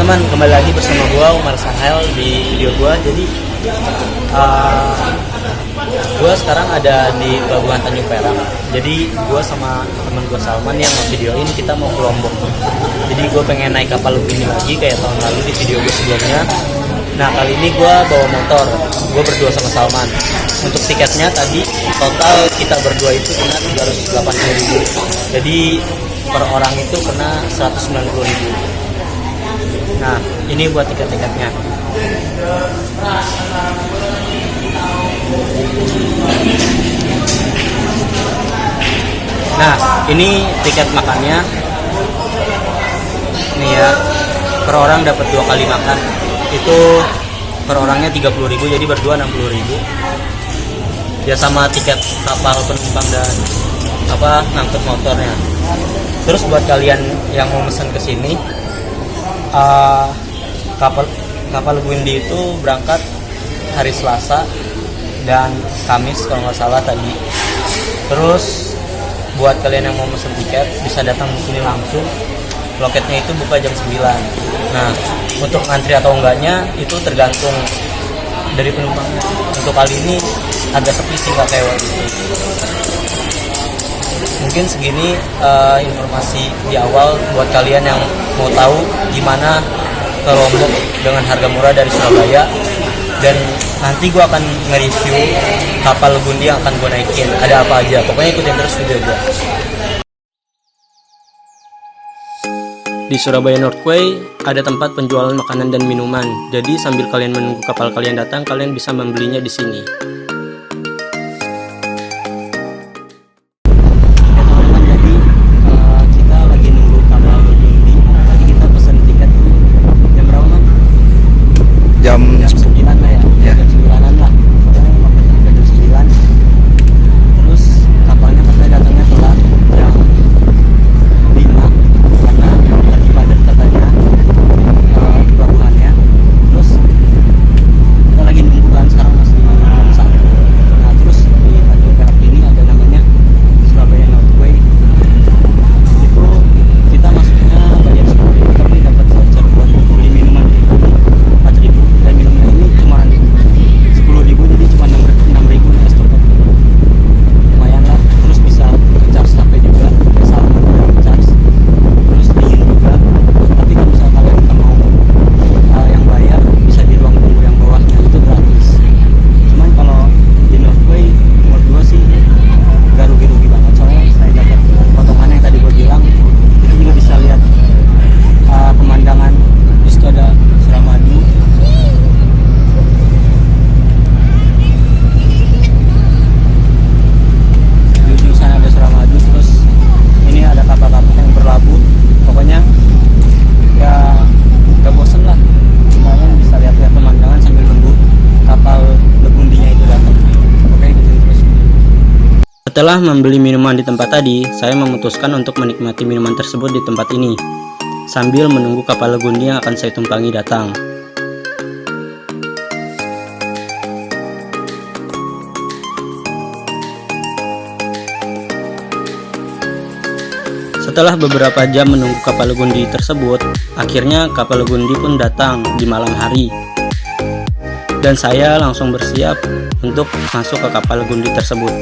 teman-teman, kembali lagi bersama gua Umar Sahel di video gua. Jadi gua sekarang ada di Pelabuhan Tanjung Perak. Jadi gua sama teman gua Salman yang mau videoin, kita mau ke Lombok. Jadi gua pengen naik kapal ini lagi kayak tahun lalu di video gua sebelumnya. Nah, kali ini gua bawa motor. Gua berdua sama Salman. Untuk tiketnya tadi total kita berdua itu kena 380.000. Jadi per orang itu kena 190.000. Nah, ini buat tiket-tiketnya. Nah, ini tiket makannya. Nih ya, per orang dapat 2 kali makan. Itu per orangnya 30.000, jadi berdua 60.000. Ya sama tiket kapal penumpang dan ngangkut motornya. Terus buat kalian yang mau pesan ke sini, kapal Gundi itu berangkat hari Selasa dan Kamis kalau nggak salah tadi. Terus buat kalian yang mau pesen tiket bisa datang di sini langsung. Loketnya itu buka jam 9. Nah, untuk ngantri atau enggaknya itu tergantung dari penumpangnya. Untuk kali ini agak sepi sih, nggak kayak waktu itu. Mungkin segini informasi di awal buat kalian yang mau tahu gimana ke Lombok dengan harga murah dari Surabaya. Dan nanti gue akan nge-review kapal Gundi yang akan gue naikin, ada apa aja. Pokoknya ikutin terus video gue. Di Surabaya Northway ada tempat penjualan makanan dan minuman. Jadi sambil kalian menunggu kapal kalian datang, kalian bisa membelinya di sini. Jam 9 lah ya, jam 9-an lah. Jam 9. Terus kapalnya katanya datangnya telat jam 5 karena lagi padat katanya pelabuhannya. Terus kita lagi nunggu kan, sekarang masih jam 1. Nah, terus di Tanjung Perak ini ada namanya Surabaya Northway. Itu kita masuknya bayar 10.000 tapi dapat voucher buat beli minuman di 4.000. Dan minumnya ini cuma 10.000, jadi cuma 6.000 nih es coklat. Lumayan lah. Terus bisa charge HP juga, sama charge. Terus dingin juga. Tapi kalau misalnya kalian nggak mau yang bayar, bisa di ruang tunggu yang bawahnya, itu gratis. Cuman kalau di Northway menurut gue sih gak rugi-rugi banget, soalnya saya dapat potongan yang tadi gue bilang. Itu juga bisa lihat pemandangan. Di situ ada Suramadu. Di ujung sana ada Suramadu. Terus ini ada kapal-kapal yang berlabuh. Pokoknya ya gak bosen lah. Kalian bisa lihat-lihat pemandangan sambil nunggu kapal Legundinya itu datang. Oke, ikutin terus. Setelah membeli minuman di tempat tadi, saya memutuskan untuk menikmati minuman tersebut di tempat ini, sambil menunggu kapal Gundi yang akan saya tumpangi datang. Setelah beberapa jam menunggu kapal Gundi tersebut, akhirnya kapal Gundi pun datang di malam hari. Dan saya langsung bersiap untuk masuk ke kapal Gundi tersebut.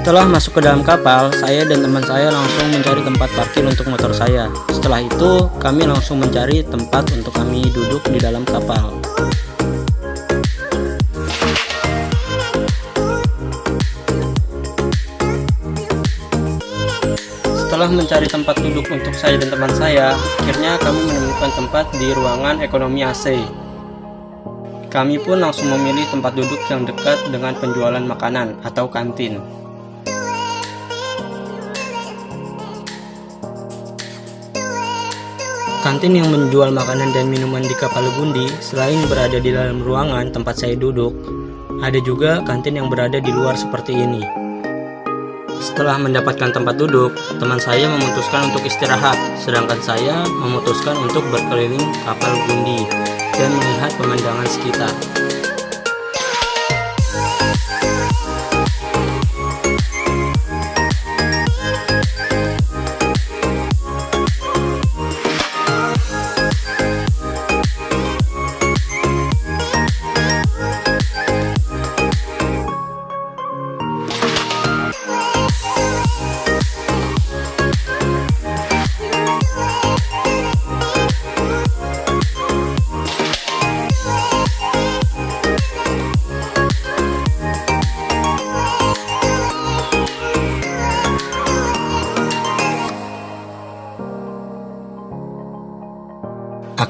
Setelah masuk ke dalam kapal, saya dan teman saya langsung mencari tempat parkir untuk motor saya. Setelah itu, kami langsung mencari tempat untuk kami duduk di dalam kapal. Setelah mencari tempat duduk untuk saya dan teman saya, akhirnya kami menemukan tempat di ruangan ekonomi AC. Kami pun langsung memilih tempat duduk yang dekat dengan penjualan makanan atau kantin. Kantin yang menjual makanan dan minuman di kapal Gundi selain berada di dalam ruangan tempat saya duduk, ada juga kantin yang berada di luar seperti ini. Setelah mendapatkan tempat duduk, teman saya memutuskan untuk istirahat, sedangkan saya memutuskan untuk berkeliling kapal Gundi dan melihat pemandangan sekitar.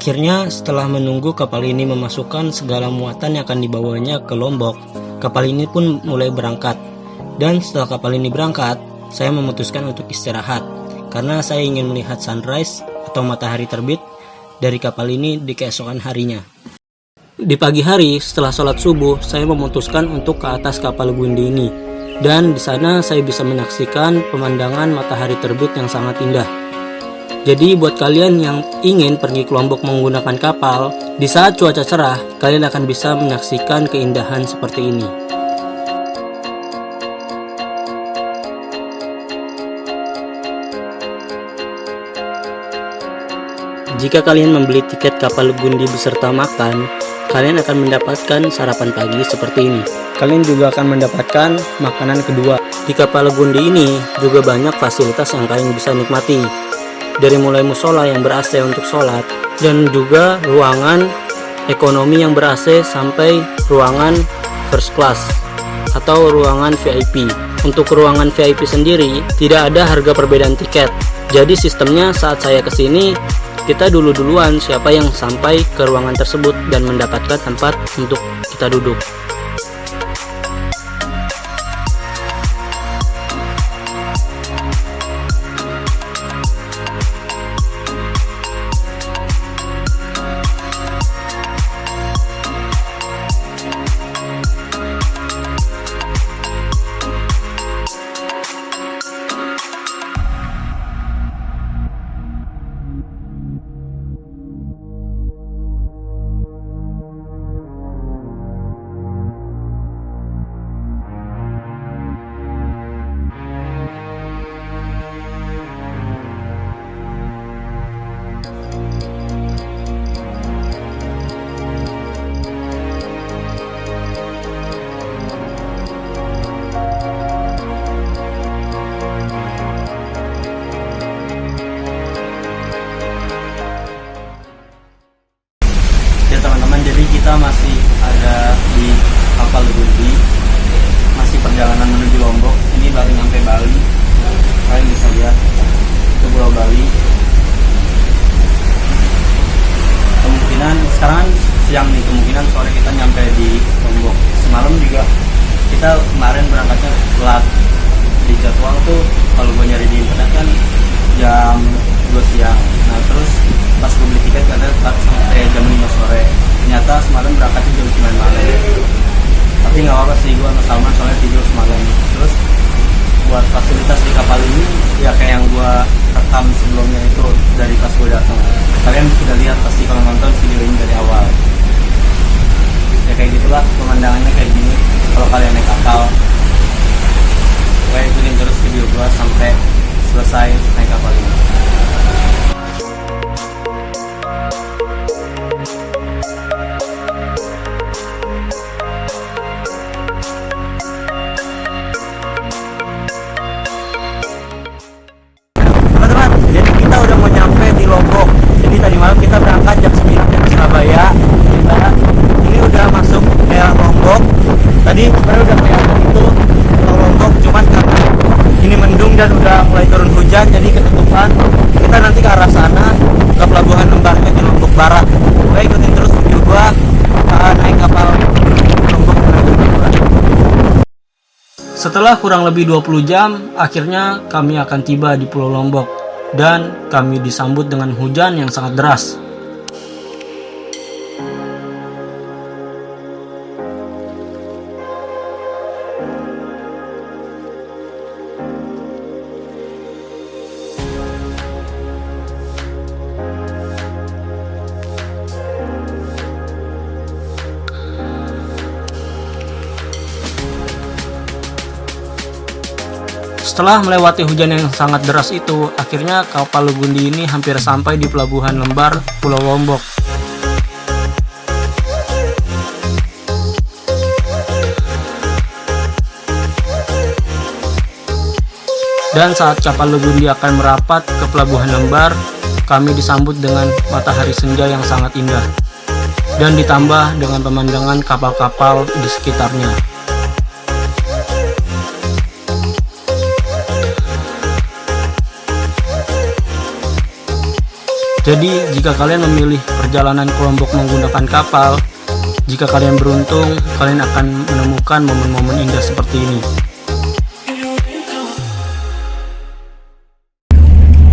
Akhirnya setelah menunggu kapal ini memasukkan segala muatan yang akan dibawanya ke Lombok, kapal ini pun mulai berangkat. Dan setelah kapal ini berangkat, saya memutuskan untuk istirahat karena saya ingin melihat sunrise atau matahari terbit dari kapal ini di keesokan harinya. Di pagi hari setelah sholat subuh, saya memutuskan untuk ke atas kapal Gundi ini, dan di sana saya bisa menyaksikan pemandangan matahari terbit yang sangat indah. Jadi buat kalian yang ingin pergi ke Lombok menggunakan kapal, di saat cuaca cerah, kalian akan bisa menyaksikan keindahan seperti ini. Jika kalian membeli tiket kapal Gundi beserta makan, kalian akan mendapatkan sarapan pagi seperti ini. Kalian juga akan mendapatkan makanan kedua. Di kapal Gundi ini juga banyak fasilitas yang kalian bisa nikmati. Dari mulai musola yang ber-AC untuk sholat, dan juga ruangan ekonomi yang ber-AC sampai ruangan first class atau ruangan VIP. Untuk ruangan VIP sendiri tidak ada harga perbedaan tiket. Jadi sistemnya saat saya kesini, kita duluan siapa yang sampai ke ruangan tersebut dan mendapatkan tempat untuk kita duduk. Jadi kita masih ada di kapal Gundi, masih perjalanan menuju Lombok. Ini baru nyampe Bali, kalian bisa lihat ke Pulau Bali. Kemungkinan sekarang siang nih, kemungkinan sore kita nyampe di Lombok. Semalam juga kita kemarin berangkatnya telat. Di jadwal tuh kalau gue nyari di internet kan jam 2 siang. Nah terus pas gue beli tiket katanya telat sampai jam 5 sore. Ternyata semalam berangkatnya jam 9 malam. Tapi nggak apa-apa sih, gue sama Salman soalnya tidur semalam. Terus buat fasilitas di kapal ini ya kayak yang gue rekam sebelumnya itu dari pas gue datang. Kalian sudah lihat pasti kalau nonton video ini dari awal. Ya kayak gitulah pemandangannya kayak gini kalau kalian naik kapal. Gue ikutin terus video gue sampai selesai naik kapal ini. Tadi malam kita berangkat jam 9 dari Surabaya. Ini udah masuk daerah Lombok. Tadi sebenarnya udah kelihatan itu Lombok, cuman karena ini mendung dan udah mulai turun hujan jadi ketutupan. Kita nanti ke arah sana, ke pelabuhan Lembarnya di Lombok Barat. Gue ikutin terus video gua naik kapal Lombok. Setelah kurang lebih 20 jam, akhirnya kami akan tiba di Pulau Lombok. Dan kami disambut dengan hujan yang sangat deras. Setelah melewati hujan yang sangat deras itu, akhirnya kapal Gundi ini hampir sampai di pelabuhan Lembar, Pulau Lombok. Dan saat kapal Gundi akan merapat ke pelabuhan Lembar, kami disambut dengan matahari senja yang sangat indah. Dan ditambah dengan pemandangan kapal-kapal di sekitarnya. Jadi jika kalian memilih perjalanan ke Lombok menggunakan kapal, jika kalian beruntung, kalian akan menemukan momen-momen indah seperti ini.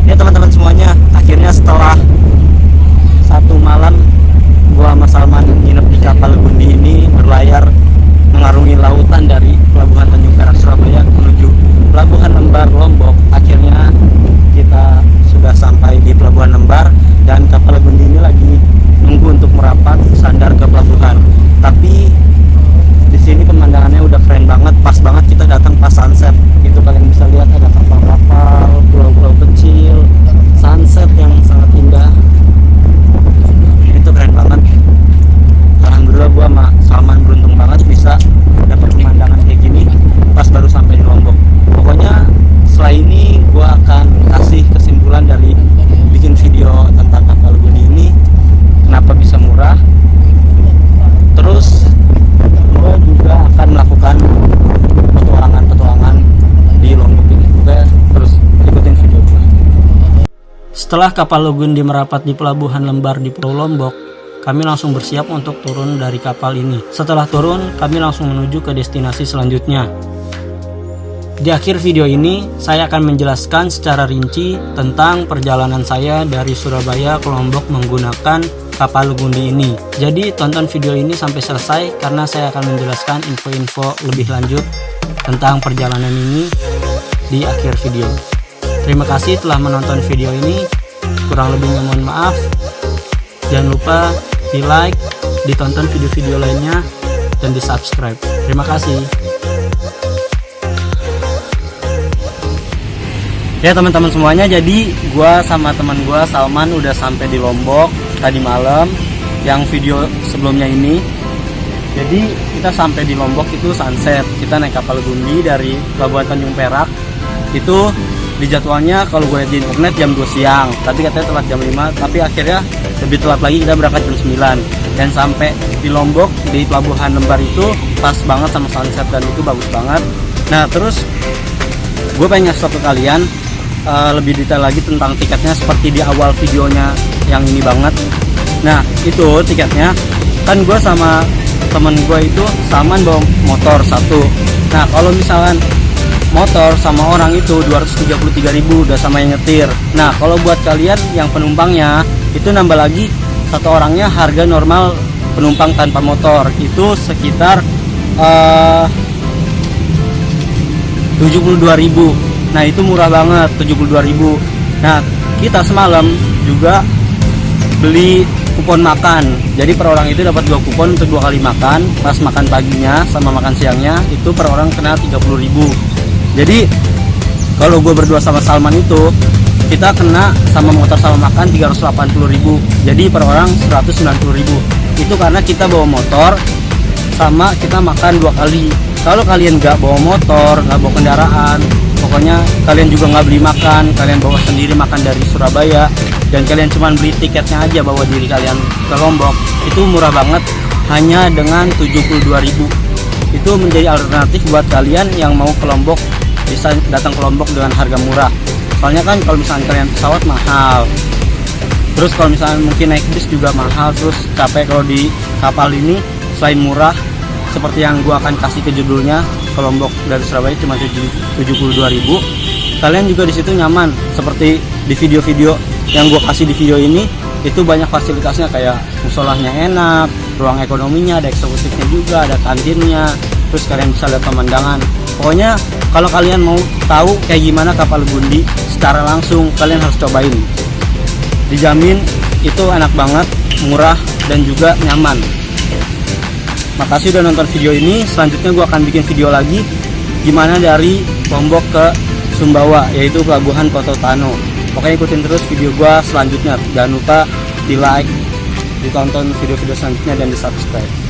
Ya teman-teman semuanya, akhirnya setelah satu malam gua sama Salman nginep di kapal Gundi ini, berlayar mengarungi lautan dari Pelabuhan Tanjung Perak Surabaya menuju Pelabuhan Lembar Lombok. Akhirnya kita sudah sampai di Pelabuhan Lembar dan kapal Gundi ini lagi nunggu untuk merapat sandar ke pelabuhan. Tapi di sini pemandangannya udah keren banget, pas banget kita datang pas sunset. Itu kalian bisa lihat ada kapal-kapal, pulau-pulau kecil, sunset yang sangat indah. Itu keren banget. Alhamdulillah gua sama Salman beruntung banget bisa dapat pemandangan kayak gini pas baru sampai di Lombok. Pokoknya setelah ini gua akan kasih kesimpulan dari bikin video tentang kapal Gundi ini, kenapa bisa murah. Terus gua juga akan melakukan petualangan di Lombok ini. Oke, terus ikutin video gua. Setelah kapal Gundi merapat di Pelabuhan Lembar di Pulau Lombok, kami langsung bersiap untuk turun dari kapal ini. Setelah turun, kami langsung menuju ke destinasi selanjutnya. Di akhir video ini, saya akan menjelaskan secara rinci tentang perjalanan saya dari Surabaya ke Lombok menggunakan kapal Gundi ini. Jadi tonton video ini sampai selesai karena saya akan menjelaskan info-info lebih lanjut tentang perjalanan ini di akhir video. Terima kasih telah menonton video ini. Kurang lebihnya mohon maaf. Jangan lupa di like, ditonton video-video lainnya, dan di subscribe. Terima kasih. Ya teman-teman semuanya, jadi gua sama teman gua Salman udah sampai di Lombok tadi malam, yang video sebelumnya ini. Jadi kita sampai di Lombok itu sunset. Kita naik kapal Gundi dari Pelabuhan Tanjung Perak. Itu di jadwalnya kalau gue lihat di internet jam 2 siang, tapi katanya telat jam 5, tapi akhirnya lebih telat lagi, kita berangkat jam 9 dan sampai di Lombok di Pelabuhan Lembar itu pas banget sama sunset dan itu bagus banget. Nah terus gue pengen ngasih tau ke kalian lebih detail lagi tentang tiketnya seperti di awal videonya yang ini banget. Nah itu tiketnya kan gue sama temen gue itu Salman bawa motor satu. Nah kalau misalkan motor sama orang itu 233.000 udah sama yang nyetir. Nah kalau buat kalian yang penumpangnya itu nambah lagi satu orangnya, harga normal penumpang tanpa motor itu sekitar 72.000. Nah itu murah banget, 72.000. Nah kita semalam juga beli kupon makan, jadi per orang itu dapat 2 kupon untuk 2 kali makan. Pas makan paginya sama makan siangnya itu per orang kena 30.000. Jadi kalau gue berdua sama Salman itu kita kena sama motor sama makan 380.000. Jadi per orang 190.000. Itu karena kita bawa motor sama kita makan 2 kali. Kalau kalian nggak bawa motor, nggak bawa kendaraan, pokoknya kalian juga nggak beli makan, kalian bawa sendiri makan dari Surabaya, dan kalian cuma beli tiketnya aja bawa diri kalian ke Lombok, itu murah banget, hanya dengan 72.000. Itu menjadi alternatif buat kalian yang mau ke Lombok, bisa datang ke Lombok dengan harga murah. Soalnya kan kalau misalnya kalian pesawat mahal, terus kalau misalnya mungkin naik bis juga mahal, terus capek. Kalau di kapal ini selain murah, seperti yang gua akan kasih ke judulnya, ke Lombok dari Surabaya cuma 72.000. Kalian juga di situ nyaman, seperti di video-video yang gua kasih di video ini, itu banyak fasilitasnya kayak musolahnya enak, ruang ekonominya, ada eksekutifnya juga, ada kantinnya, terus kalian bisa lihat pemandangan. Pokoknya kalau kalian mau tahu kayak gimana kapal Gundi secara langsung, kalian harus cobain. Dijamin itu enak banget, murah, dan juga nyaman. Makasih udah nonton video ini. Selanjutnya gue akan bikin video lagi gimana dari Lombok ke Sumbawa, yaitu Pelabuhan Koto Tano. Pokoknya ikutin terus video gue selanjutnya. Jangan lupa di like, ditonton video-video selanjutnya, dan di subscribe.